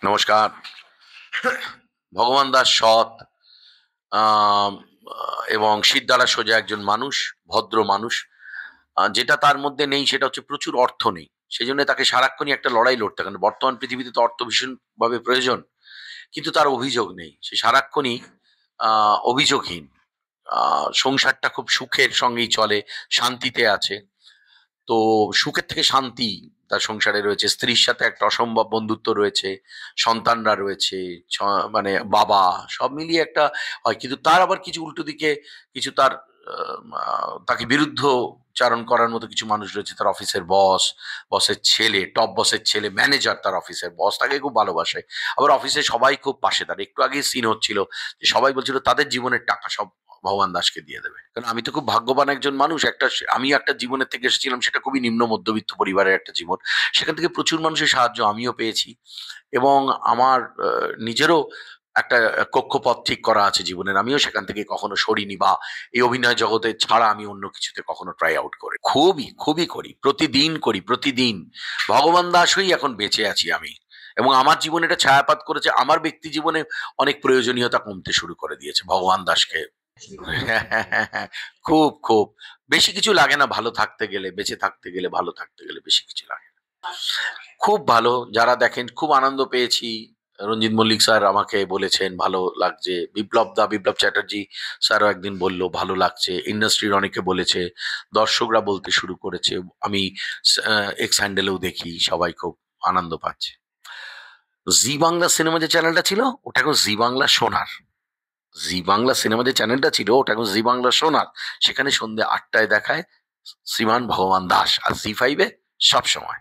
নমস্কার। ভগবান দাস সৎ আহ, এবং সিদ্ধারা সোজা একজন মানুষ, ভদ্র মানুষ। যেটা তার মধ্যে নেই সেটা হচ্ছে প্রচুর অর্থ নেই। সেই জন্য তাকে সারাক্ষণই একটা লড়াই লড়তে, কারণ বর্তমান পৃথিবীতে তো অর্থ ভীষণ ভাবে প্রয়োজন। কিন্তু তার অভিযোগ নেই, সে সারাক্ষণই অভিযোগহীন। সংসারটা খুব সুখের সঙ্গেই চলে, শান্তিতে আছে। তো সুখের থেকে শান্তি তার সংসারে রয়েছে, স্ত্রীর সাথে একটা অসম্ভব বন্ধুত্ব রয়েছে, সন্তানরা রয়েছে, মানে বাবা, সব মিলিয়ে একটা হয়। কিন্তু তার আবার কিছু উল্টো দিকে, কিছু তার তাকে বিরুদ্ধ চারণ করার মতো কিছু মানুষ রয়েছে। তার অফিসের বস, বসের ছেলে, টপ বসের ছেলে, ম্যানেজার, তার অফিসের বস তাকে খুব ভালোবাসে। আবার অফিসে সবাই খুব পাশে তার। একটু আগে সিন হচ্ছিল যে সবাই বলছিল তাদের জীবনের টাকা সব ভগবান দাসকে দিয়ে দেবে। কারণ আমি তো খুব ভাগ্যবান একজন মানুষ। আমি একটা জীবনের থেকে এসেছিলাম, সেটা খুবই নিম্ন মধ্যবিত্ত পরিবারের একটা জীবন। সেখান থেকে প্রচুর মানুষের সাহায্য আমিও পেয়েছি, এবং আমার নিজেরও একটা কক্ষপথ ঠিক করা আছে জীবনের। আমিও সেখান থেকে কখনো সরিনি, বা এই অভিনয় জগতে ছাড়া আমি অন্য কিছুতে কখনো ট্রাই আউট করি। খুবই খুবই করি, প্রতিদিন করি, প্রতিদিন। ভগবান দাসই এখন বেঁচে আছি আমি, এবং আমার জীবনে এটা ছায়াপাত করেছে। আমার ব্যক্তি জীবনে অনেক প্রয়োজনীয়তা কমতে শুরু করে দিয়েছে ভগবান দাসকে। খুব খুব বেশি কিছু লাগে না ভালো থাকতে গেলে, বেঁচে থাকতে গেলে, ভালো থাকতে গেলে বেশি কিছু লাগে না। খুব ভালো, যারা দেখেন খুব আনন্দ পেয়েছি। রঞ্জিত মল্লিক স্যার আমাকে বলেছেন ভালো লাগছে, বিপ্লব চ্যাটার্জি স্যারও একদিন বলল ভালো লাগছে, ইন্ডাস্ট্রির অনেকে বলেছে, দর্শকরা বলতে শুরু করেছে। আমি এক্স হ্যান্ডেলেও দেখি সবাই খুব আনন্দ পাচ্ছে। জি বাংলা সিনেমা যে চ্যানেলটা ছিল, ওটা এখন জি বাংলা সোনার। জি বাংলা সিনেমা যে চ্যানেলটা ছিল, ওটা এখন জি বাংলা সোনার। সেখানে সন্ধ্যে ৮টায় দেখায় শ্রীমান ভগবান দাস, আর জি5-এ সব সময়।